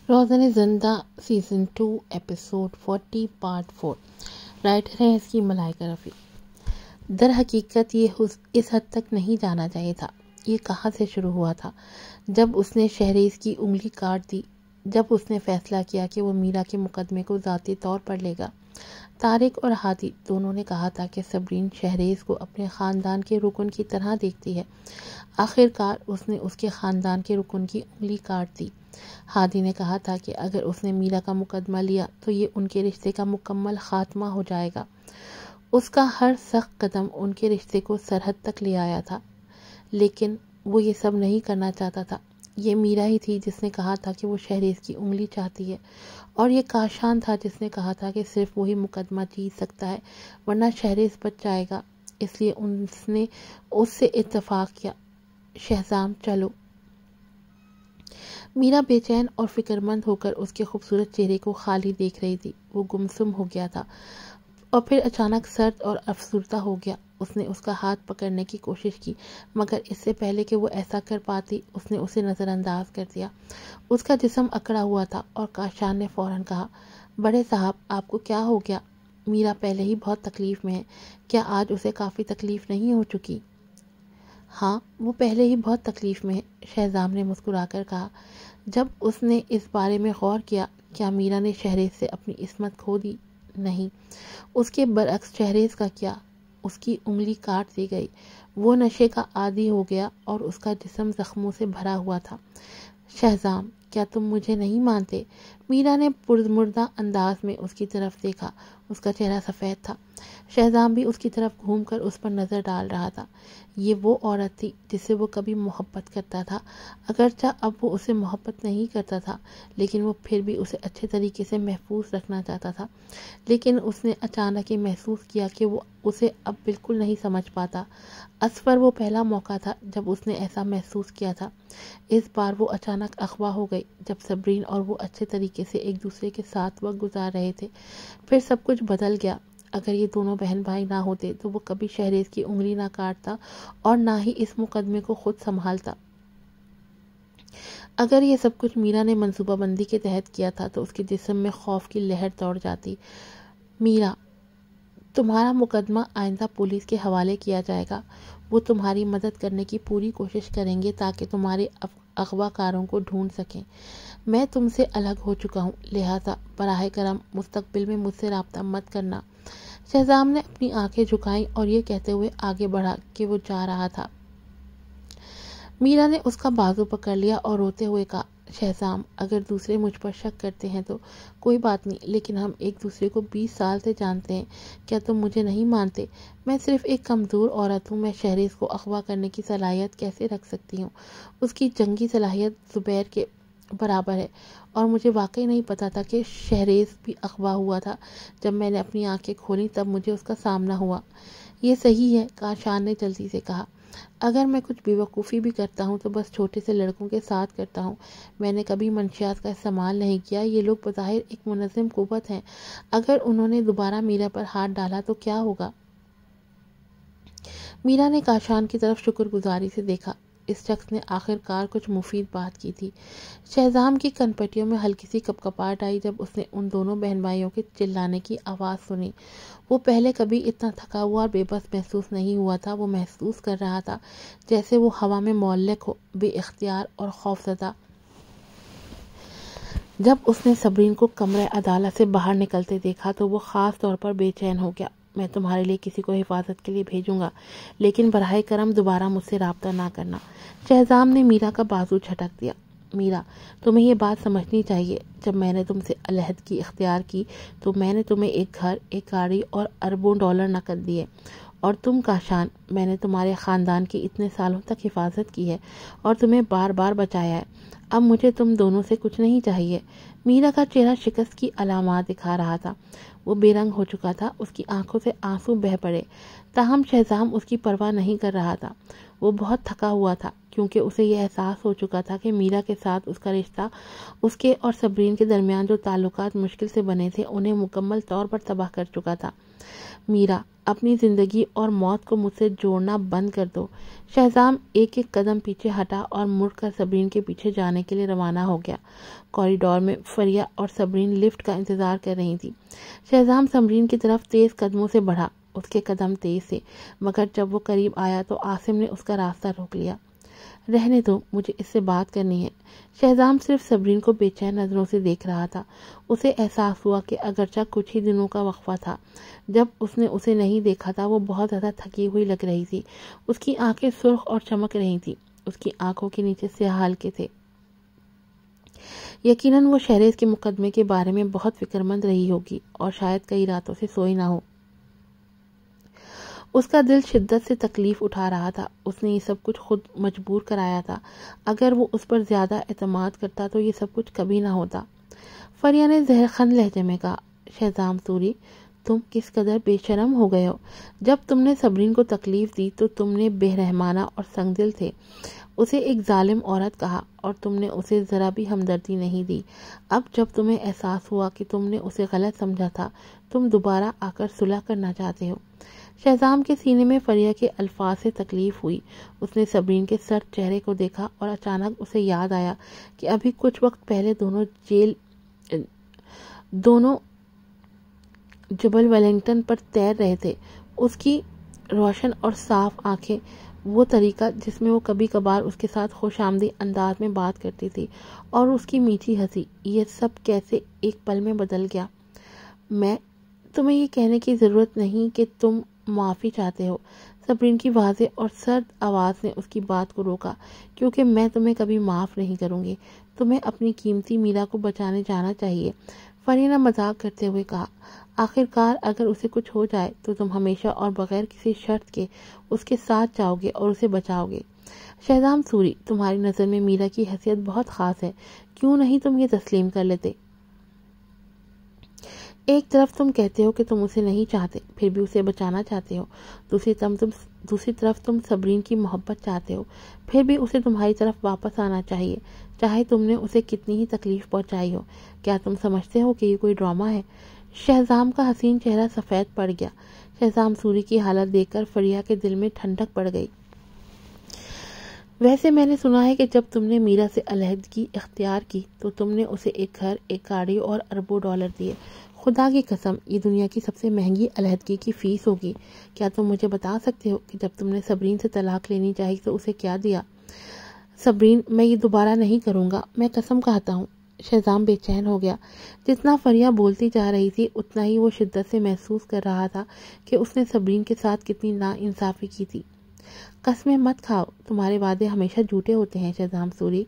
روزن زندہ season 2 episode 40 part 4۔ Writer ہے اس کی ملائکہ رفیع۔ در حقیقت یہ اس حد تک نہیں جانا چاہیے تھا۔ یہ کہاں سے شروع ہوا تھا؟ جب اس نے شہریز کی انگلی کاٹ دی، جب اس نے فیصلہ کیا کہ وہ میرا کے مقدمے کو ذاتی طور پر لے گا۔ طارق اور ہادی دونوں نے کہا تھا کہ صبرین شہریز کو اپنے خاندان کے رکن کی طرح دیکھتی ہے۔ آخر کار اس نے اس کے خاندان کے رکن کی انگلی کاٹ دی۔ ہادی نے کہا تھا کہ اگر اس نے میرا کا مقدمہ لیا تو یہ ان کے رشتے کا مکمل خاتمہ ہو جائے گا۔ اس کا ہر سخت قدم ان کے رشتے کو سرحد تک لے آیا تھا، لیکن وہ یہ سب نہیں کرنا چاہتا تھا۔ یہ میرا ہی تھی جس نے کہا تھا کہ وہ شہریز کی انگلی چاہتی ہے، اور یہ کاشان تھا جس نے کہا تھا کہ صرف وہی مقدمہ جیت سکتا ہے ورنہ شہریز بچ جائے گا۔ اس لیے اس نے اس سے اتفاق کیا۔ شہزام چلو۔ میرا بے چین اور فکر مند ہو کر اس کے خوبصورت چہرے کو خالی دیکھ رہی تھی۔ وہ گمسم ہو گیا تھا اور پھر اچانک سرد اور افسردہ ہو گیا۔ اس نے اس کا ہاتھ پکڑنے کی کوشش کی، مگر اس سے پہلے کہ وہ ایسا کر پاتی اس نے اسے نظر انداز کر دیا۔ اس کا جسم اکڑا ہوا تھا اور کاشان نے فوراً کہا، بڑے صاحب آپ کو کیا ہو گیا؟ میرا پہلے ہی بہت تکلیف میں ہے، کیا آج اسے کافی تکلیف نہیں ہو چکی؟ ہاں وہ پہلے ہی بہت تکلیف میں ہے، شہزام نے مسکرا کر کہا۔ جب اس نے اس بارے میں غور کیا، کیا میرا نے شہریز سے اپنی عصمت کھو دی؟ نہیں، اس کے برعکس شہریز کا کیا؟ اس کی انگلی کاٹ دی گئی، وہ نشے کا عادی ہو گیا اور اس کا جسم زخموں سے بھرا ہوا تھا۔ شہزام کیا تم مجھے نہیں مانتے؟ میرا نے پرمردہ انداز میں اس کی طرف دیکھا۔ اس کا چہرہ سفید تھا۔ شہزام بھی اس کی طرف گھوم کر اس پر نظر ڈال رہا تھا۔ یہ وہ عورت تھی جس سے وہ کبھی محبت کرتا تھا، اگرچہ اب وہ اسے محبت نہیں کرتا تھا، لیکن وہ پھر بھی اسے اچھے طریقے سے محفوظ رکھنا چاہتا تھا۔ لیکن اس نے اچانک یہ محسوس کیا کہ وہ اسے اب بالکل نہیں سمجھ پاتا۔ اصفر وہ پہلا موقع تھا جب اس نے ایسا محسوس کیا تھا۔ اس بار وہ اچانک اغوا ہو گئی جب صبرین اور وہ اچھے طریقے سے ایک دوسرے کے ساتھ وقت گزار رہے تھے۔ پھر سب کچھ بدل گیا۔ اگر یہ دونوں بہن بھائی نہ ہوتے تو وہ کبھی شہریز کی انگلی نہ کاٹتا اور نہ ہی اس مقدمے کو خود سنبھالتا۔ اگر یہ سب کچھ میرا نے منصوبہ بندی کے تحت کیا تھا تو اس کے جسم میں خوف کی لہر دوڑ جاتی۔ میرا، تمہارا مقدمہ آئندہ پولیس کے حوالے کیا جائے گا۔ وہ تمہاری مدد کرنے کی پوری کوشش کریں گے تاکہ تمہارے اغوا کاروں کو ڈھونڈ سکیں۔ میں تم سے الگ ہو چکا ہوں، لہٰذا براہ کرم مستقبل میں مجھ سے رابطہ مت کرنا۔ شہزام نے اپنی آنکھیں جھکائیں اور یہ کہتے ہوئے آگے بڑھا کہ وہ جا رہا تھا۔ میرا نے اس کا بازو پکڑ لیا اور روتے ہوئے کہا، شہزام اگر دوسرے مجھ پر شک کرتے ہیں تو کوئی بات نہیں، لیکن ہم ایک دوسرے کو 20 سال سے جانتے ہیں، کیا تم مجھے نہیں مانتے؟ میں صرف ایک کمزور عورت ہوں، میں شہریز کو اغوا کرنے کی صلاحیت کیسے رکھ سکتی ہوں؟ اس کی جنگی صلاحیت زبیر کے برابر ہے، اور مجھے واقعی نہیں پتا تھا کہ شہریز بھی اغوا ہوا تھا۔ جب میں نے اپنی آنکھیں کھولیں تب مجھے اس کا سامنا ہوا۔ یہ صحیح ہے، کاشان نے جلدی سے کہا۔ اگر میں کچھ بے وقوفی بھی کرتا ہوں تو بس چھوٹے سے لڑکوں کے ساتھ کرتا ہوں۔ میں نے کبھی منشیات کا استعمال نہیں کیا۔ یہ لوگ بظاہر ایک منظم قوت ہیں، اگر انہوں نے دوبارہ میرا پر ہاتھ ڈالا تو کیا ہوگا؟ میرا نے کاشان کی طرف شکر گزاری سے دیکھا۔ اس شخص نے آخر کار کچھ مفید بات کی تھی۔ شہزام کی کنپٹیوں میں ہلکی سی کپکپاہٹ آئی جب اس نے ان دونوں بہن بھائیوں کے چلانے کی آواز سنی۔ وہ پہلے کبھی اتنا تھکا ہوا اور بے بس محسوس نہیں ہوا تھا۔ وہ محسوس کر رہا تھا جیسے وہ ہوا میں معلق ہو، بے اختیار اور خوفزدہ۔ جب اس نے صبرین کو کمرہ عدالت سے باہر نکلتے دیکھا تو وہ خاص طور پر بے چین ہو گیا۔ میں تمہارے لیے کسی کو حفاظت کے لیے بھیجوں گا، لیکن براہ کرم دوبارہ مجھ سے رابطہ نہ کرنا۔ شہزام نے میرا کا بازو جھٹک دیا۔ میرا، تمہیں یہ بات سمجھنی چاہیے، جب میں نے تم سے علیحدگی اختیار کی تو میں نے تمہیں ایک گھر، ایک گاڑی اور اربوں ڈالر نقد دیے، اور تم کاشان، میں نے تمہارے خاندان کی اتنے سالوں تک حفاظت کی ہے اور تمہیں بار بار بچایا ہے۔ اب مجھے تم دونوں سے کچھ نہیں چاہیے۔ میرا کا چہرہ شکست کی علامات دکھا رہا تھا۔ وہ بے رنگ ہو چکا تھا، اس کی آنکھوں سے آنسو بہہ پڑے، تاہم شہزام اس کی پرواہ نہیں کر رہا تھا۔ وہ بہت تھکا ہوا تھا کیونکہ اسے یہ احساس ہو چکا تھا کہ میرا کے ساتھ اس کا رشتہ، اس کے اور صبرین کے درمیان جو تعلقات مشکل سے بنے تھے، انہیں مکمل طور پر تباہ کر چکا تھا۔ میرا، اپنی زندگی اور موت کو مجھ سے جوڑنا بند کر دو۔ شہزام ایک ایک قدم پیچھے ہٹا اور مڑ کر صبرین کے پیچھے جانے کے لیے روانہ ہو گیا۔ کوریڈور میں فریہ اور صبرین لفٹ کا انتظار کر رہی تھی۔ شہزام صبرین کی طرف تیز قدموں سے بڑھا، اس کے قدم تیز تھے، مگر جب وہ قریب آیا تو عاصم نے اس کا راستہ روک لیا۔ رہنے دو، مجھے اس سے بات کرنی ہے۔ شہزام صرف صبرین کو بے چین نظروں سے دیکھ رہا تھا۔ اسے احساس ہوا کہ اگرچہ کچھ ہی دنوں کا وقفہ تھا، جب اس نے اسے نہیں دیکھا تھا، وہ بہت زیادہ تھکی ہوئی لگ رہی تھی۔ اس کی آنکھیں سرخ اور چمک رہی تھیں، اس کی آنکھوں کے نیچے سیاہ حلقے تھے۔ یقیناً وہ شہریز کے مقدمے کے بارے میں بہت فکر مند رہی ہوگی اور شاید کئی راتوں سے سوئی نہ ہو۔ اس کا دل شدت سے تکلیف اٹھا رہا تھا۔ اس نے یہ سب کچھ خود مجبور کرایا تھا۔ اگر وہ اس پر زیادہ اعتماد کرتا تو یہ سب کچھ کبھی نہ ہوتا۔ فریہ نے زہرخند لہجے میں کہا، شہزام سوری، تم کس قدر بے شرم ہو گئے ہو۔ جب تم نے صبرین کو تکلیف دی تو تم نے بے رحمانہ اور سنگ دل تھے، اسے ایک ظالم عورت کہا اور تم نے اسے ذرا بھی ہمدردی نہیں دی۔ اب جب تمہیں احساس ہوا کہ تم نے اسے غلط سمجھا تھا، تم دوبارہ آ کر صلح کرنا چاہتے ہو۔ شہزام کے سینے میں فریہ کے الفاظ سے تکلیف ہوئی۔ اس نے صبرین کے سرد چہرے کو دیکھا اور اچانک اسے یاد آیا کہ ابھی کچھ وقت پہلے دونوں جبل ویلنگٹن پر تیر رہے تھے۔ اس کی روشن اور صاف آنکھیں، وہ طریقہ جس میں وہ کبھی کبھار اس کے ساتھ خوش آمدید انداز میں بات کرتی تھی، اور اس کی میٹھی ہنسی، یہ سب کیسے ایک پل میں بدل گیا۔ تمہیں یہ کہنے کی ضرورت نہیں کہ تم معافی چاہتے ہو۔ صبرین کی واضح اور سرد آواز نے اس کی بات کو روکا، کیونکہ میں تمہیں کبھی معاف نہیں کروں گی۔ تمہیں اپنی قیمتی میرا کو بچانے جانا چاہیے۔ فریہ نے مذاق کرتے ہوئے کہا، آخرکار اگر اسے کچھ ہو جائے تو تم ہمیشہ اور بغیر کسی شرط کے اس کے ساتھ جاؤ گے اور اسے بچاؤ گے۔ شہزام سوری، تمہاری نظر میں میرا کی حیثیت بہت خاص ہے، کیوں نہیں تم یہ تسلیم کر لیتے؟ ایک طرف تم کہتے ہو کہ تم اسے نہیں چاہتے، پھر بھی اسے بچانا چاہتے ہو۔ دوسری طرف تم صبرین کی محبت چاہتے ہو، پھر بھی اسے تمہاری طرف واپس آنا چاہیے، چاہے تم نے اسے کتنی ہی تکلیف پہنچائی ہو۔ کیا تم سمجھتے ہو کہ یہ کوئی ڈرامہ ہے؟ شہزام کا حسین چہرہ سفید پڑ گیا۔ شہزام سوری کی حالت دیکھ کر فریہ کے دل میں ٹھنڈک پڑ گئی۔ ویسے میں نے سنا ہے کہ جب تم نے میرا سے علیحدگی اختیار کی تو تم نے اسے ایک گھر، ایک گاڑی اور اربوں ڈالر دیے۔ خدا کی قسم، یہ دنیا کی سب سے مہنگی علیحدگی کی فیس ہوگی۔ کیا تم مجھے بتا سکتے ہو کہ جب تم نے صبرین سے طلاق لینی چاہی تو اسے کیا دیا؟ صبرین، میں یہ دوبارہ نہیں کروں گا، میں قسم کھاتا ہوں۔ شہزام بے چین ہو گیا۔ جتنا فریہ بولتی جا رہی تھی اتنا ہی وہ شدت سے محسوس کر رہا تھا کہ اس نے صبرین کے ساتھ کتنی ناانصافی کی تھی۔ قسمیں مت کھاؤ، تمہارے وعدے ہمیشہ جھوٹے ہوتے ہیں شہزام سوری۔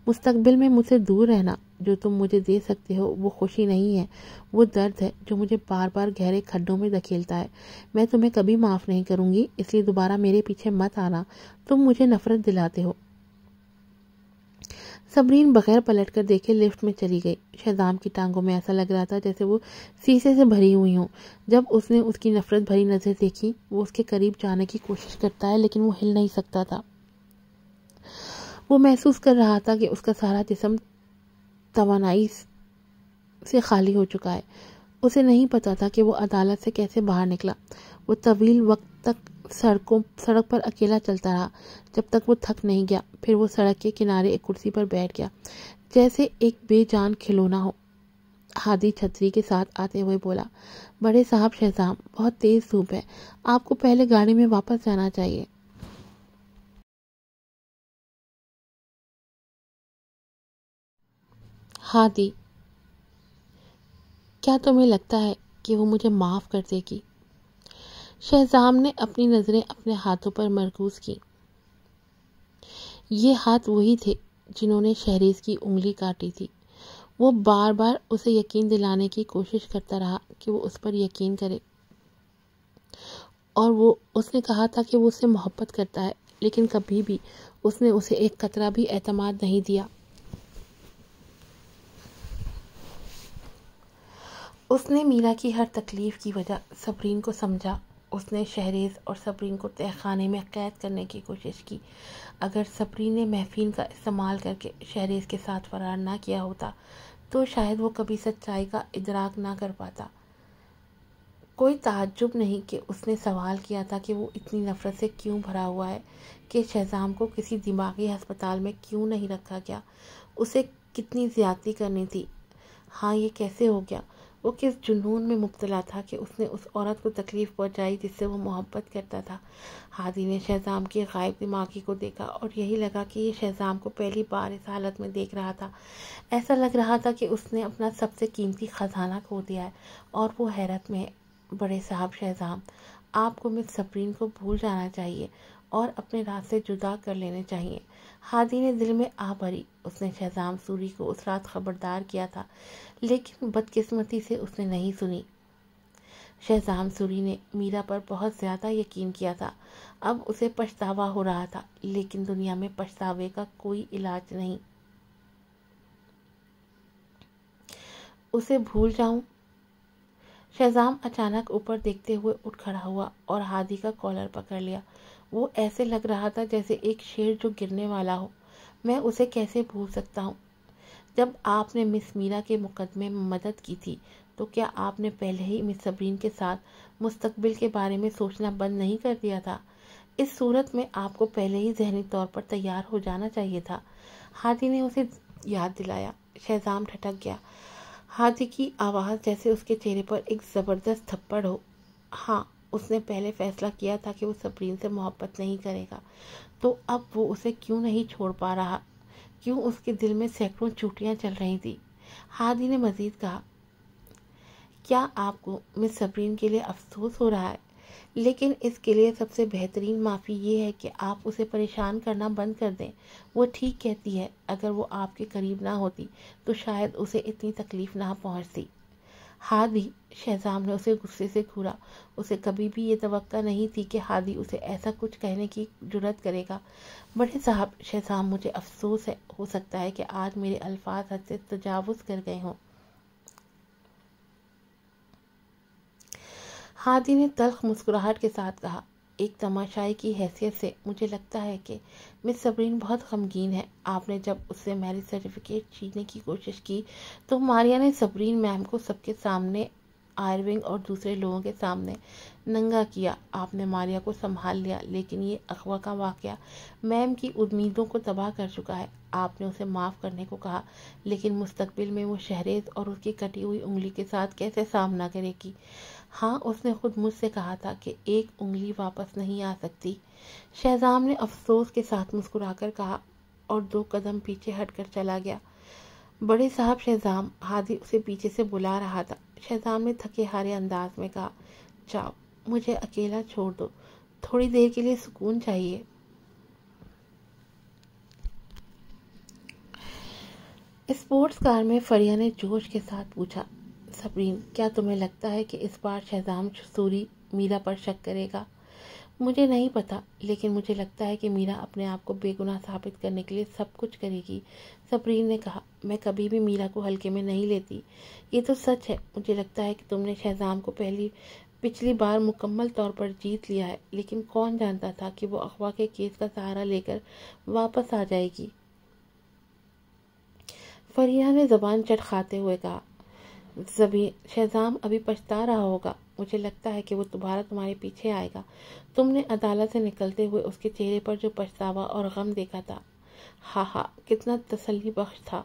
مستقبل میں مجھ سے دور رہنا۔ جو تم مجھے دے سکتے ہو وہ خوشی نہیں ہے، وہ درد ہے جو مجھے بار بار گہرے کھڈوں میں دھکیلتا ہے۔ میں تمہیں کبھی معاف نہیں کروں گی، اس لیے دوبارہ میرے پیچھے مت آنا، تم مجھے نفرت دلاتے ہو۔ صبرین بغیر پلٹ کر دیکھے لفٹ میں چلی گئی۔ شہزام کی ٹانگوں میں ایسا لگ رہا تھا جیسے وہ سیسے سے بھری ہوئی ہوں۔ جب اس نے اس کی نفرت بھری نظر دیکھی، وہ اس کے قریب جانے کی کوشش کرتا ہے لیکن وہ ہل نہیں سکتا تھا۔ وہ محسوس کر رہا تھا کہ اس کا سارا جسم توانائی سے خالی ہو چکا ہے۔ اسے نہیں پتا تھا کہ وہ عدالت سے کیسے باہر نکلا۔ وہ طویل وقت تک سڑک پر اکیلا چلتا رہا جب تک وہ تھک نہیں گیا۔ پھر وہ سڑک کے کنارے ایک کرسی پر بیٹھ گیا جیسے ایک بے جان کھلونا ہو۔ ہادی چھتری کے ساتھ آتے ہوئے بولا، بڑے صاحب، شہزام، بہت تیز دھوپ ہے، آپ کو پہلے گاڑی میں واپس جانا چاہیے۔ ہادی، کیا تمہیں لگتا ہے کہ وہ مجھے معاف کر دے گی؟ شہزام نے اپنی نظریں اپنے ہاتھوں پر مرکوز کی۔ یہ ہاتھ وہی تھے جنہوں نے شہریز کی انگلی کاٹی تھی۔ وہ بار بار اسے یقین دلانے کی کوشش کرتا رہا کہ وہ اس پر یقین کرے، اور اس نے کہا تھا کہ وہ اس سے محبت کرتا ہے، لیکن کبھی بھی اس نے اسے ایک قطرہ بھی اعتماد نہیں دیا۔ اس نے میرا کی ہر تکلیف کی وجہ صبرین کو سمجھا اس نے شہریز اور صبرین کو تہہ خانے میں قید کرنے کی کوشش کی۔ اگر صبرین نے مہفین کا استعمال کر کے شہریز کے ساتھ فرار نہ کیا ہوتا تو شاید وہ کبھی سچائی کا ادراک نہ کر پاتا۔ کوئی تعجب نہیں کہ اس نے سوال کیا تھا کہ وہ اتنی نفرت سے کیوں بھرا ہوا ہے، کہ شہزام کو کسی دماغی ہسپتال میں کیوں نہیں رکھا گیا، اسے کتنی زیادتی کرنی تھی۔ ہاں، یہ کیسے ہو گیا؟ وہ کس جنون میں مبتلا تھا کہ اس نے اس عورت کو تکلیف پہنچائی جس سے وہ محبت کرتا تھا۔ ہادی نے شہزام کی غائب دماغی کو دیکھا اور یہی لگا کہ یہ شہزام کو پہلی بار اس حالت میں دیکھ رہا تھا۔ ایسا لگ رہا تھا کہ اس نے اپنا سب سے قیمتی خزانہ کھو دیا ہے اور وہ حیرت میں ہے۔ بڑے صاحب شہزام، آپ کو مس صبرین کو بھول جانا چاہیے اور اپنے راستے جدا کر لینے چاہیے۔ ہادی نے دل میں آہ بھری۔ اس نے شہزام سوری کو اس رات خبردار کیا تھا، لیکن بدقسمتی سے اس نے نہیں سنی۔ شہزام سوری نے میرا پر بہت زیادہ یقین کیا تھا، اب اسے پچھتاوا ہو رہا تھا، لیکن دنیا میں پچھتاوے کا کوئی علاج نہیں۔ اسے بھول جاؤں؟ شہزام اچانک اوپر دیکھتے ہوئے اٹھ کھڑا ہوا اور ہادی کا کالر پکڑ لیا۔ وہ ایسے لگ رہا تھا جیسے ایک شیر جو گرنے والا ہو۔ میں اسے کیسے بھول سکتا ہوں؟ جب آپ نے مس میرا کے مقدمے میں مدد کی تھی تو کیا آپ نے پہلے ہی مس صبرین کے ساتھ مستقبل کے بارے میں سوچنا بند نہیں کر دیا تھا؟ اس صورت میں آپ کو پہلے ہی ذہنی طور پر تیار ہو جانا چاہیے تھا۔ ہادی نے اسے یاد دلایا۔ شہزام ٹھٹک گیا۔ ہادی کی آواز جیسے اس کے چہرے پر ایک زبردست تھپڑ ہو۔ ہاں، اس نے پہلے فیصلہ کیا تھا کہ وہ صبرین سے محبت نہیں کرے گا، تو اب وہ اسے کیوں نہیں چھوڑ پا رہا؟ کیوں اس کے دل میں سینکڑوں چوٹیاں چل رہی تھی؟ ہادی نے مزید کہا، کیا آپ کو مس صبرین کے لیے افسوس ہو رہا ہے؟ لیکن اس کے لیے سب سے بہترین معافی یہ ہے کہ آپ اسے پریشان کرنا بند کر دیں۔ وہ ٹھیک کہتی ہے، اگر وہ آپ کے قریب نہ ہوتی تو شاید اسے اتنی تکلیف نہ پہنچتی۔ ہادی، شہزام نے اسے غصے سے گھورا۔ اسے کبھی بھی یہ توقع نہیں تھی کہ ہادی اسے ایسا کچھ کہنے کی جرات کرے گا۔ بڑے صاحب شہزام، مجھے افسوس ہے، ہو سکتا ہے کہ آج میرے الفاظ حد سے تجاوز کر گئے ہوں۔ ہادی نے تلخ مسکراہٹ کے ساتھ کہا، ایک تماشائی کی حیثیت سے مجھے لگتا ہے کہ مس صبرین بہت غمگین ہے۔ آپ نے جب اس سے میرج سرٹیفکیٹ چھیننے کی کوشش کی تو ماریا نے صبرین میم کو سب کے سامنے، آئرونگ اور دوسرے لوگوں کے سامنے ننگا کیا۔ آپ نے ماریا کو سنبھال لیا، لیکن یہ اغوا کا واقعہ میم کی امیدوں کو تباہ کر چکا ہے۔ آپ نے اسے معاف کرنے کو کہا، لیکن مستقبل میں وہ شہریز اور اس کی کٹی ہوئی انگلی کے ساتھ کیسے سامنا کرے گی؟ ہاں، اس نے خود مجھ سے کہا تھا کہ ایک انگلی واپس نہیں آ سکتی۔ شہزام نے افسوس کے ساتھ مسکرا کر کہا اور 2 قدم پیچھے ہٹ کر چلا گیا۔ بڑے صاحب شہزام، ہادی اسے پیچھے سے بلا رہا تھا۔ شہزام نے تھکے ہارے انداز میں کہا، جاؤ، مجھے اکیلا چھوڑ دو، تھوڑی دیر کے لیے سکون چاہیے۔ اسپورٹس کار میں فریہ نے جوش کے ساتھ پوچھا، صبرین، کیا تمہیں لگتا ہے کہ اس بار شہزام سوری میرا پر شک کرے گا؟ مجھے نہیں پتا، لیکن مجھے لگتا ہے کہ میرا اپنے آپ کو بے گناہ ثابت کرنے کے لیے سب کچھ کرے گی۔ صبرین نے کہا، میں کبھی بھی میرا کو ہلکے میں نہیں لیتی۔ یہ تو سچ ہے، مجھے لگتا ہے کہ تم نے شہزام کو پچھلی بار مکمل طور پر جیت لیا ہے، لیکن کون جانتا تھا کہ وہ اغوا کے کیس کا سہارا لے کر واپس آ جائے گی۔ فریہ نے زبان چٹکھاتے ہوئے کہا، شہزام ابھی پچھتا رہا ہوگا۔ مجھے لگتا ہے کہ وہ دوبارہ تمہارے پیچھے آئے گا۔ تم نے عدالت سے نکلتے ہوئے اس کے چہرے پر جو پچھتاوا اور غم دیکھا تھا، ہاں ہاں، کتنا تسلی بخش تھا۔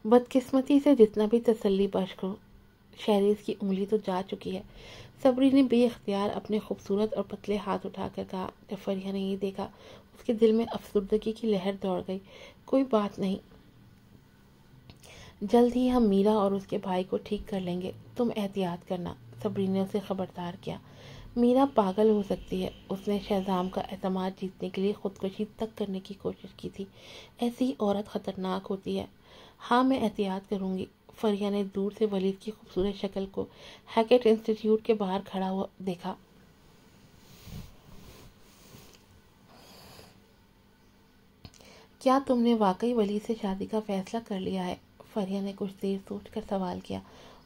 بدقسمتی سے جتنا بھی تسلی بخش ہو، شہریز کی انگلی تو جا چکی ہے۔ صبری نے بے اختیار اپنے خوبصورت اور پتلے ہاتھ اٹھا کر کہا۔ جب فریہ نے یہ دیکھا، اس کے دل میں افسردگی کی لہر دوڑ گئی۔ کوئی بات نہیں، جلد ہی ہم میرا اور اس کے بھائی کو ٹھیک کر لیں گے، تم احتیاط کرنا۔ صبری نے اسے خبردار کیا۔ میرا پاگل ہو سکتی ہے، اس نے شہزام کا اعتماد جیتنے کے لیے خودکشی تک کرنے کی کوشش کی تھی۔ ایسی عورت خطرناک ہوتی ہے۔ ہاں، میں احتیاط کروں گی۔ فریہ نے دور سے ولید کی خوبصورت شکل کو ہیکٹ انسٹیٹیوٹ کے باہر کھڑا ہوا دیکھا۔ کیا تم نے واقعی ولید سے شادی کا فیصلہ کر لیا ہے؟ فریہ نے کچھ دیر سوچ کر سوال کیا۔